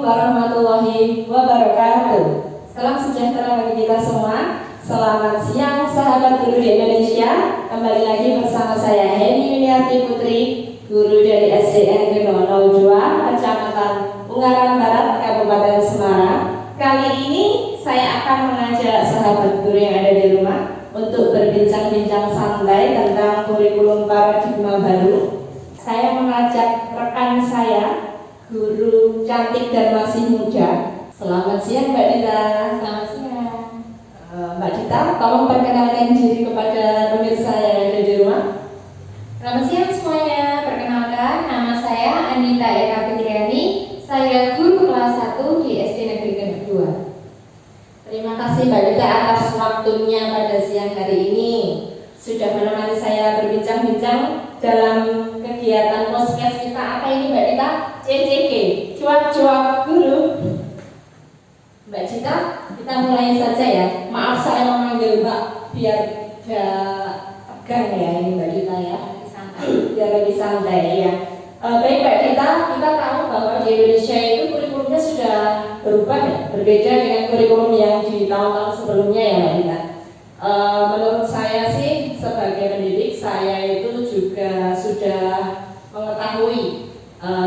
warahmatullahi wabarakatuh. Salam sejahtera bagi kita semua. Selamat siang sahabat guru di Indonesia. Kembali lagi bersama saya Heni Yuniati Putri, guru dari SDN Negeri 02, Kecamatan Ungaran Barat, Kabupaten Semarang. Kali ini saya akan mengajak sahabat guru yang ada di rumah untuk berbincang-bincang santai tentang kurikulum paradigma baru. Saya mengajak rekan saya, guru cantik dan masih muda. Selamat siang Mbak Dita. Selamat siang. Mbak Dita, tolong perkenalkan diri kepada pemirsa yang ada di rumah. Selamat siang semuanya. Perkenalkan, nama saya Anita Eka Fitriani. Saya guru kelas 1 di SD Negeri 2. Terima kasih Mbak Dita atas waktunya pada siang hari ini. Sudah menemani saya berbincang-bincang dalam kegiatan podcast kita. Apa ini Mbak Dita? CCG, cuap-cuap guru. Mbak Dita, kita mulai saja ya. Maaf saya memanggil Mbak biar gak tegang ya ini Mbak Dita ya. Biar lebih santai ya. Baik Mbak Dita, kita tahu bahwa di Indonesia itu kurikulumnya sudah berubah ya, berbeda dengan kurikulum yang di tahun-tahun sebelumnya ya Mbak Dita. Menurut saya sih sebagai pendidik, saya itu juga sudah mengetahui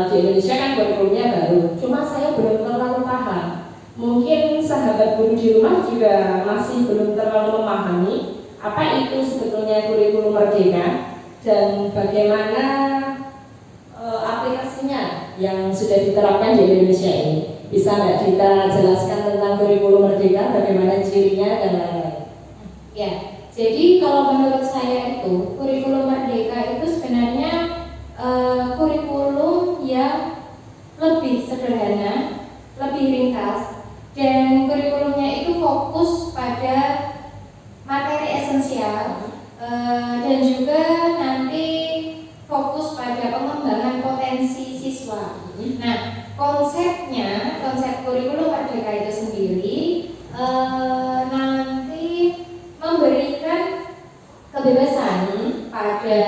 di Indonesia kan kurikulumnya baru. Cuma saya belum terlalu paham. Mungkin sahabat guru di rumah juga masih belum terlalu memahami apa itu sebetulnya kurikulum merdeka dan bagaimana aplikasinya yang sudah diterapkan di Indonesia ini. Bisa Mbak Dita jelaskan tentang kurikulum merdeka, bagaimana cirinya dan lain-lain? Ya, jadi kalau menurut saya itu kurikulum merdeka itu sebenarnya kurikulum yang lebih sederhana, lebih ringkas, dan kurikulumnya itu fokus pada materi esensial dan juga nanti fokus pada pengembangan potensi siswa. Nah, konsep kurikulum merdeka itu sendiri nanti memberikan kebebasan pada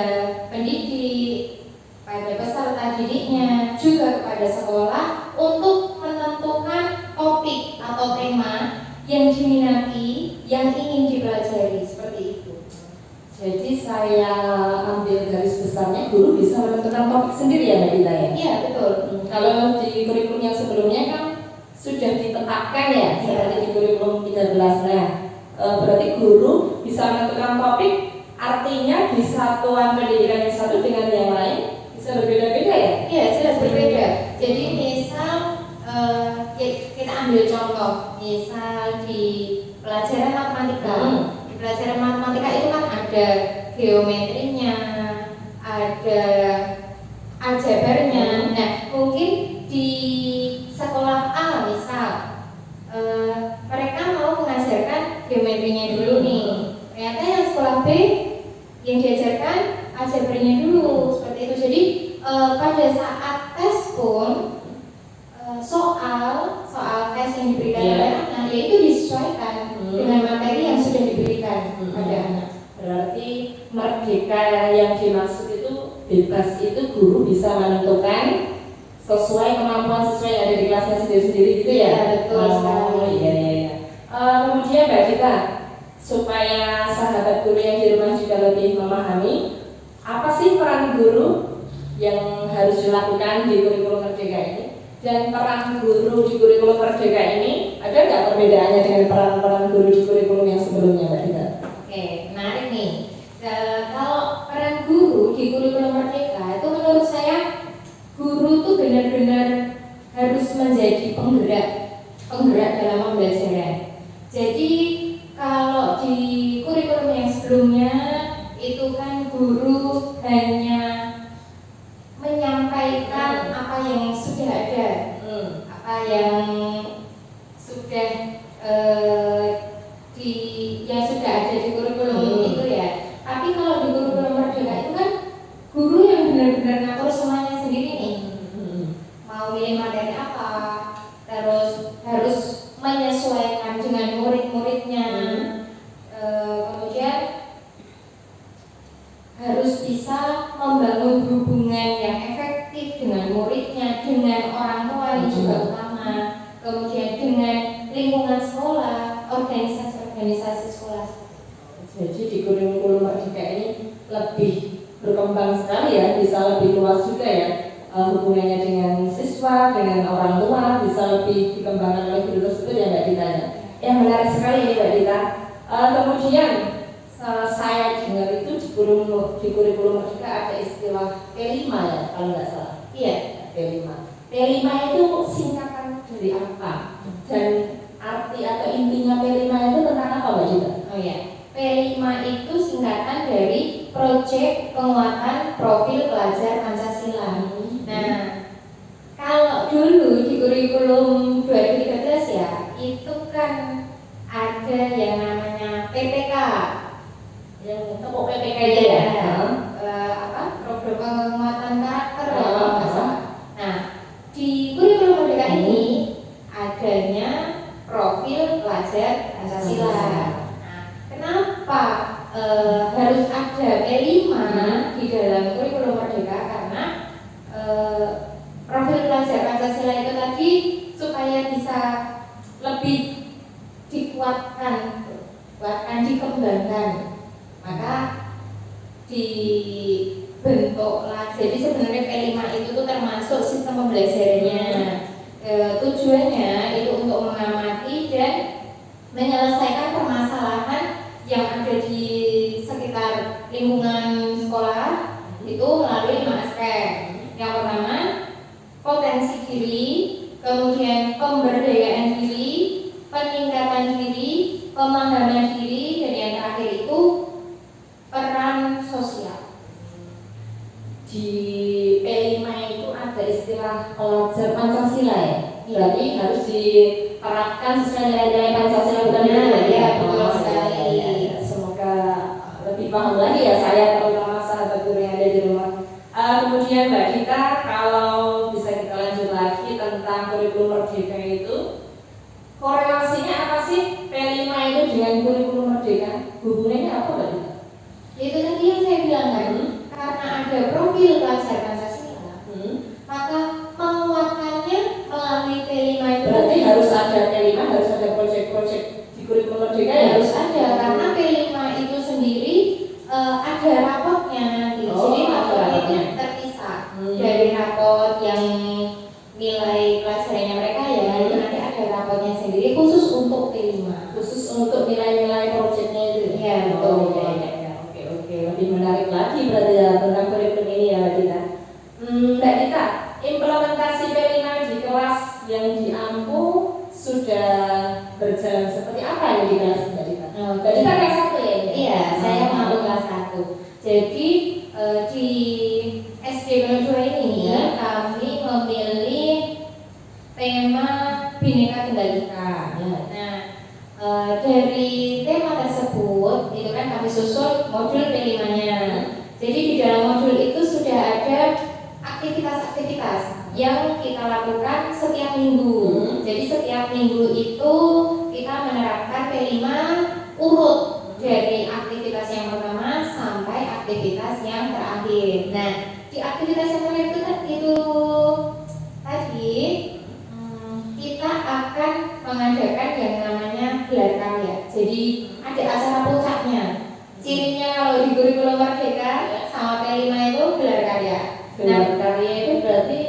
pendidik, pada peserta didiknya, juga kepada sekolah untuk menentukan topik atau tema yang diminati, yang ingin dipelajari, seperti itu. Jadi saya ambil garis besarnya, guru bisa menentukan topik sendiri ya Mbak Dita ya? Iya betul. Kalau di kurikulum yang sebelumnya kan sudah ditetapkan ya, seperti di kurikulum 13. Nah, berarti guru bisa menentukan topik, artinya di satuan pendidikan yang satu dengan yang lain bisa berbeda-beda ya? Iya, jelas berbeda. Jadi misal kita ambil contoh, misal di pelajaran matematika. Di pelajaran matematika itu kan ada geometrinya, ada aljabarnya. Nah, mungkin di sekolah A misal mereka mau mengajarkan geometrinya dulu nih. Ternyata yang sekolah B yang diajarkan aljabarnya dulu, seperti itu. Jadi pada saat tes pun soal tes yang diberikan pada anak yaitu disesuaikan dengan materi yang sudah diberikan pada anak. Berarti merdeka yang dimaksud itu bebas, itu guru bisa menentukan sesuai kemampuan siswa yang ada di kelasnya sendiri-sendiri gitu ya? Betul sekali. Iya. Kemudian Mbak Dita, supaya sahabat guru yang di rumah juga lebih memahami, apa sih peran guru yang harus dilakukan di kurikulum merdeka ini? Dan peran guru di kurikulum merdeka ini, ada nggak perbedaannya dengan peran-peran guru di kurikulum yang sebelumnya Mbak Dita? Oke, menarik nih. Kalau peran guru di kurikulum merdeka itu menurut saya guru tuh benar-benar harus menjadi penggerak dalam pembelajaran. Jadi kalau di kurikulum yang sebelumnya itu kan guru hanya menyampaikan apa yang sudah ada, apa yang sudah yang sudah ada di kurikulum itu ya. Tapi kalau di kurikulum merdeka itu kan guru yang benar-benar ngatur semuanya sendiri nih. Mau milih materi apa, terus harus menyesuaikan dengan murid-muridnya. Kemudian harus bisa membangun hubungan yang efektif dengan muridnya, dengan orang tua yang juga utama. kemudian dengan lingkungan sekolah, organisasi-organisasi sekolah. Jadi di kurikulum Merdeka ini lebih berkembang sekali ya, bisa lebih luas juga ya, hubungannya dengan siswa, dengan orang tua bisa lebih dikembangkan oleh guru tersebut ya Mbak Dita ya. Yang menarik sekali ini Mbak Dita. Kemudian saya dengar itu di kurikulum Merdeka ada istilah P5 ya kalau nggak salah. Iya, P5. P5 itu singkatan dari apa? Dan arti atau intinya P5 itu tentang apa Mbak Dita? oh ya. P5 itu singkatan dari Proyek Penguatan Profil Pelajar Pancasila. Nah, kalau dulu di kurikulum 2013 ya, itu kan ada yang namanya PPK. Yang tepuk PPK Ya, ya. program penguatan karakter ya kalau nggak salah. Nah, di kurikulum Merdeka ini adanya profil pelajar Pancasila. Nah, kenapa harus ada P5 di dalam kurikulum Merdeka? Karena profil pelajar Pancasila itu tadi supaya bisa lebih dikuatkan, dikembangkan, maka dibentuklah. Jadi sebenarnya P5 itu tuh termasuk sistem pembelajarannya. Tujuannya itu untuk mengamati dan menyelesaikan permasalahan yang ada di sekitar lingkungan sekolah itu melalui 5 aspek. Yang pertama, potensi diri, kemudian pemberdayaan diri, peningkatan diri, pemahaman diri, dan yang terakhir itu peran sosial. Di P5 itu ada istilah pelajar Pancasila ya? Berarti harus diterapkan sesuai nilai-nilai Pancasila bukan ya, betul sekali. Semoga lebih paham lagi ya saya, terutama sahabat guru yang ada di rumah. Kemudian Mbak Dita, kalau bisa kita lanjut lagi tentang kurikulum Merdeka itu, korelasinya apa sih P5 itu dengan kurikulum Merdeka? Hubungannya apa Mbak Dita? Itu tadi yang saya bilang kan, karena ada profil pelajar Pancasila, maka penguatannya melalui P5 itu. Berarti harus ada P5, harus ada proyek-proyek di kurikulum Merdeka ya? Harus ada, karena P5 itu sendiri ada rapotnya nanti. Jadi rapotnya itu terpisah dari rapot yang nilai pelajarannya mereka ya, itu nanti ada rapotnya sendiri khusus untuk P5, khusus untuk nilai-nilai proyeknya itu. Ya, betul. Oke, lebih menarik lagi berarti ya tentang kurikulum ini ya Mbak Dita. Mbak Dita, implementasi P5 di kelas yang di Ampu sudah berjalan seperti apa ini di kelas Mbak Dita? Mbak Dita kelas 1 ya? Iya, saya mampu kelas 1. Jadi di SD kelas 2 ini kami memilih tema Bhinneka Tunggal Ika. Nah, dari tema tersebut itu kan kami susun modul P5-nya. Jadi di dalam modul itu sudah ada aktivitas-aktivitas yang kita lakukan setiap minggu. Jadi setiap minggu itu kita menerapkan P5 urut dari aktivitas yang pertama sampai aktivitas yang terakhir. Nah, di aktivitas yang terakhir itu tadi kita akan mengadakan yang namanya gelar karya. Jadi ada acara puncaknya. Cirinya kalau di kurikulum Merdeka sama P5 itu gelar karya. Gelar karya itu berarti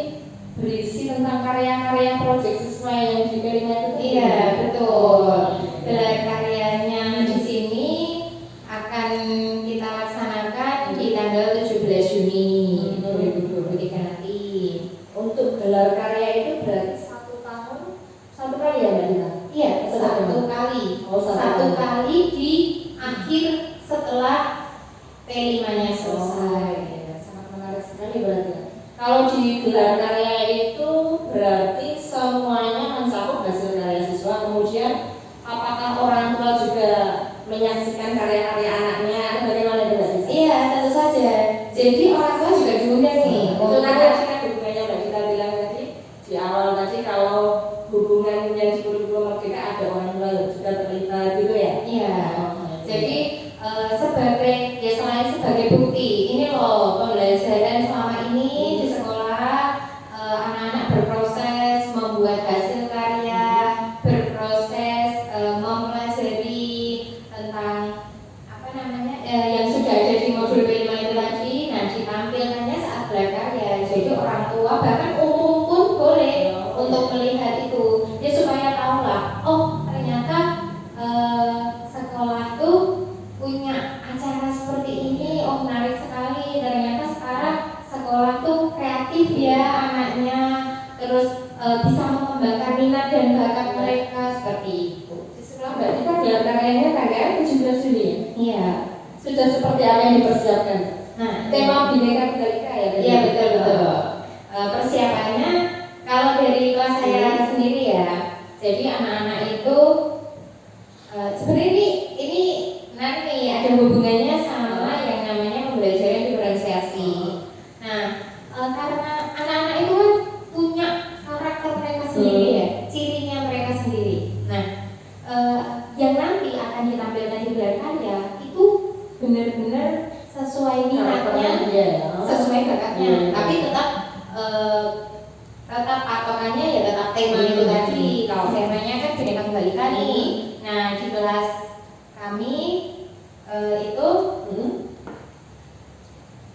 berisi tentang karya-karya proyek sesuai yang di P5 itu. Iya, betul. Gelar karyanya di sini akan kita laksanakan di tanggal 17 Juni 2023 nanti. Untuk gelar karya itu berarti 1 tahun 1 kali ya Mbak Dita? Iya, 1 kali. Satu kali di akhir setelah P5-nya selesai. Sangat menarik sekali berarti. Kalau di gelar karya itu berarti semuanya mencakup hasil karya siswa. Kemudian apakah orang tua juga menyaksikan karya-karya anaknya atau bagaimana itu Mbak Dita? Iya, tentu saja. Jadi orang tua juga diundang nih. Itu tadi kan hubungannya Mbak Dita bilang tadi di awal tadi, kalau hubungan yang di kurikulum Merdeka ada orang tua juga terlibat gitu ya? Iya. Jadi sebagai selain sebagai bukti ini loh pembelajaran selama ini di sekolah bisa mengembangkan minat dan bakat mereka seperti itu. Siswa Mbak Dita diantaranya tanggal 17 Juni ya? Iya. Sudah seperti apa yang dipersiapkan? Nah, Tema Bhinneka Tunggal Ika ya? iya betul. Persiapannya kalau dari kelas saya sendiri ya, jadi anak-anak itu sebenarnya ini nanti ada hubungannya sama yang namanya pembelajaran diferensiasi. Nah, karena anak-anak itu kan punya karakter mereka sendiri ya, cirinya mereka sendiri. Nah, yang nanti akan ditampilkan di gelar karya itu benar-benar sesuai minatnya, sesuai bakatnya, tapi tetap patokannya ya tetap tema itu tadi. Kalau temanya kan Bhinneka Tunggal Ika nih. Nah, di kelas kami itu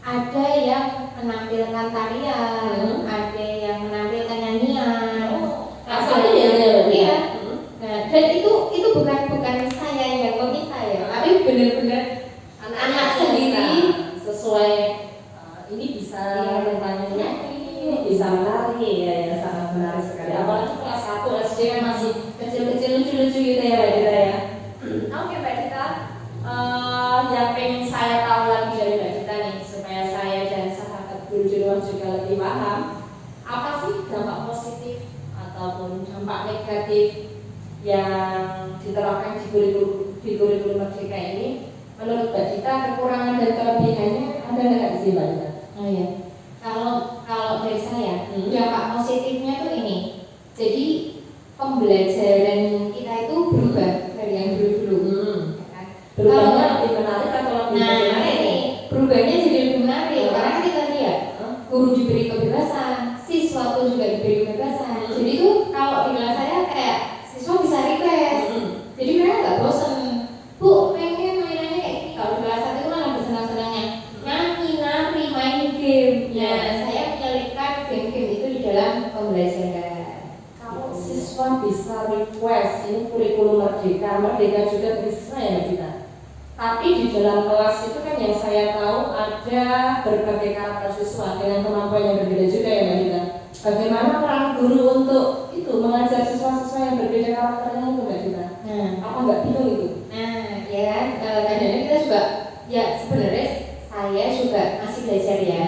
ada yang menampilkan tarian, ada yang menampilkan nyanyian. Iya. Nah, dan itu bukan saya yang meminta ya, tapi benar-benar anak sendiri sesuai ini bisa tentangnya ini bisa menari ya, sangat menarik sekali. Apalagi kelas 1 SD kan masih kecil-kecil lucu-lucu gitu ya Mbak Dita ya. Oke Mbak Dita, yang pengen saya tahu lagi dari Mbak Dita nih supaya saya dan sahabat guru di luar juga lebih paham, apa sih dampak positif ataupun dampak negatif yang diterapkan di kurikulum Merdeka ini? Menurut Mbak Dita, kekurangan dan kelebihannya ada nggak di sini Mbak Dita? Oh iya. Kalau dari saya, dampak positifnya tuh ini. Jadi pembelajaran kita itu berubah dari yang dulu-dulu. Kan? Berubahnya lebih menarik atau lebih menarik? Berubahnya jadi lebih menarik. Karena kita lihat guru diberi kebebasan, siswa pun juga diberi kebebasan. Jadi itu kalau di kelas saya kayak siswa bisa request. Jadi mereka nggak bosan. Bu, pengen mainannya kayak gini. Kalau di kelas 1 itu kan ada senang-senangnya nyanyi, nari, main game. Ya, saya menyelipkan game-game itu di dalam pembelajaran. Kalau siswa bisa request ini kurikulum Merdeka juga bisa ya Mbak Dita. Tapi di dalam kelas itu kan yang saya tahu ada berbagai karakter siswa dengan kemampuan yang berbeda juga ya Mbak Dita. Bagaimana peran guru untuk itu mengajar siswa-siswa yang berbeda karakternya itu Mbak Dita? Nah, apa nggak bingung itu? Nah, ya kan, kadang-kadang kita juga, ya sebenarnya saya juga masih belajar ya.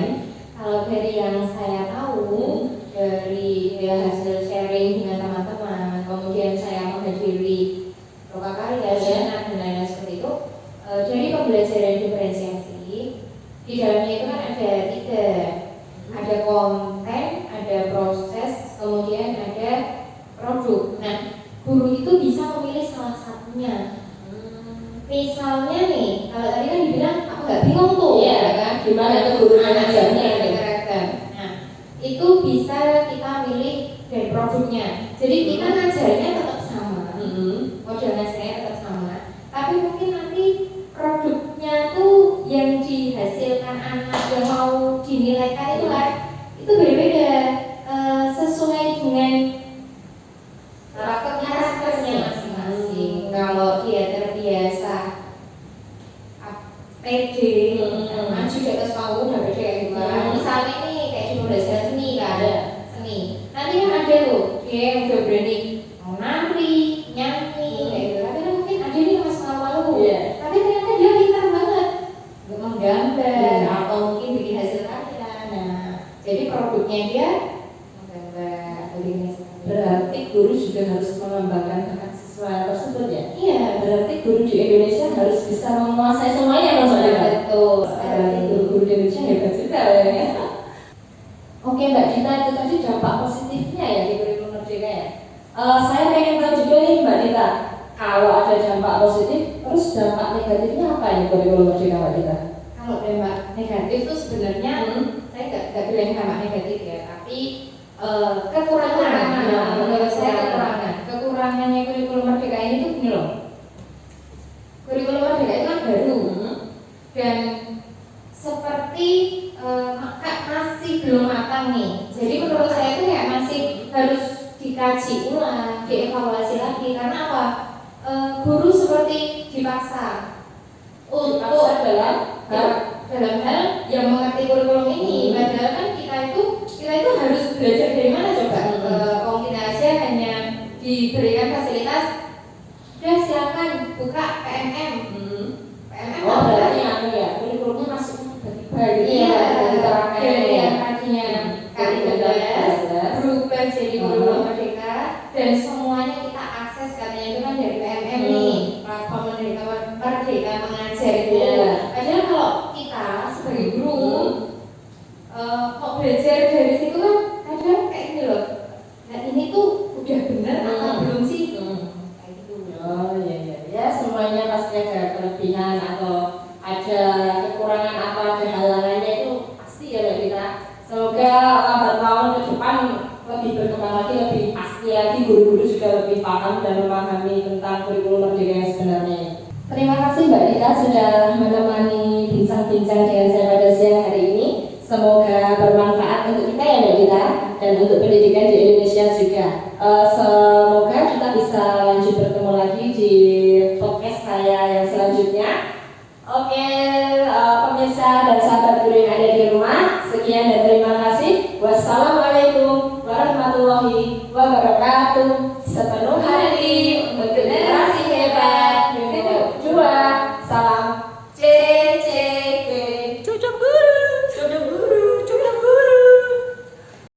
Kalau dari yang saya tahu, dari hasil sharing dengan teman-teman, kemudian saya menghadiri loka karya, seminar dan lain-lain seperti itu. Dari pembelajaran diferensiasi, di dalamnya itu kan ada 3, ada konten, ada proses, kemudian ada produk. Nah, guru itu bisa memilih salah satunya. Misalnya nih, kalau tadi kan dibilang aku nggak bingung tuh, ya kan? Gimana tuh guru ngajarnya? Nah, itu bisa kita pilih dari produknya. Jadi kita ngajarnya tetap sama, model ngajarnya tetap sama, tapi mungkin nanti produknya tuh yang dihasilkan anak yang mau dinilaikan itu kan, itu berbeda sesuai dengan karakternya masing-masing. Kalau dia terbiasa PD, maju di atas panggung udah beda ya juga. Misalnya ini kayak di pembelajaran seni kan, seni. Nanti kan ada tuh dia yang udah berani mau nari, nyanyi, kayak gitu. Tapi kan mungkin ada nih masih malu-malu. Tapi ternyata dia pintar banget untuk menggambar atau mungkin bikin hasil karya. Nah, jadi produknya dia menggambar, bikin hasil karya. Berarti guru juga harus mengembangkan bakat siswa tersebut ya? Iya. Berarti guru di Indonesia harus bisa menguasai semuanya loh Mbak Dita. Betul. Berarti guru di Indonesia hebat juga ya. Oke Mbak Dita, itu tadi dampak positifnya ya di kurikulum Merdeka ya. Saya pengen tahu juga nih Mbak Dita, kalau ada dampak positif, terus dampak negatifnya apa ini kurikulum Merdeka Mbak Dita? Kalau dampak negatif itu sebenarnya saya nggak bilang dampak negatif ya, tapi kekurangan. Menurut saya kekurangannya kurikulum Merdeka ini tuh gini loh. Kurikulum Merdeka itu kan baru dan seperti masih belum matang nih. Jadi menurut saya itu kayak masih harus dikaji ulang, dievaluasi lagi. Karena apa? Guru seperti dipaksa untuk dalam hal yang mengerti kurikulum ini. Padahal kan kita itu harus belajar dari mana coba? diberikan fasilitas, udah silakan buka PMM. PMM Oh berarti anu ya, kurikulumnya masuk tiba-tiba gitu Iya, diterapkan dari ya. yang tadinya K13 berubah jadi kurikulum merdeka dan semuanya kita akses katanya itu kan dari PMM nih, platform Merdeka Mengajar itu. Iya. Padahal kalau kita sebagai guru kok belajar dari situ kan kadang kayak gini loh. Nah ini tuh udah bener atau belum sih? Kayak gitu. Oh iya iya ya, semuanya pasti ada kelebihan atau ada kekurangan apa, ada halangannya itu pasti ya Mbak Dita. Semoga lambat laun ke depan lebih berkembang lagi, lebih pasti lagi, guru-guru juga lebih paham dan memahami tentang kurikulum merdeka yang sebenarnya. Terima kasih Mbak Dita sudah menemani bincang-bincang dengan saya pada siang hari ini. Semoga bermanfaat untuk kita ya Mbak Dita dan untuk pendidikan di Indonesia juga. Semoga kita bisa lanjut bertemu lagi di podcast saya yang selanjutnya. Oke, pemirsa dan sahabat guru yang ada di rumah, sekian dan terima kasih.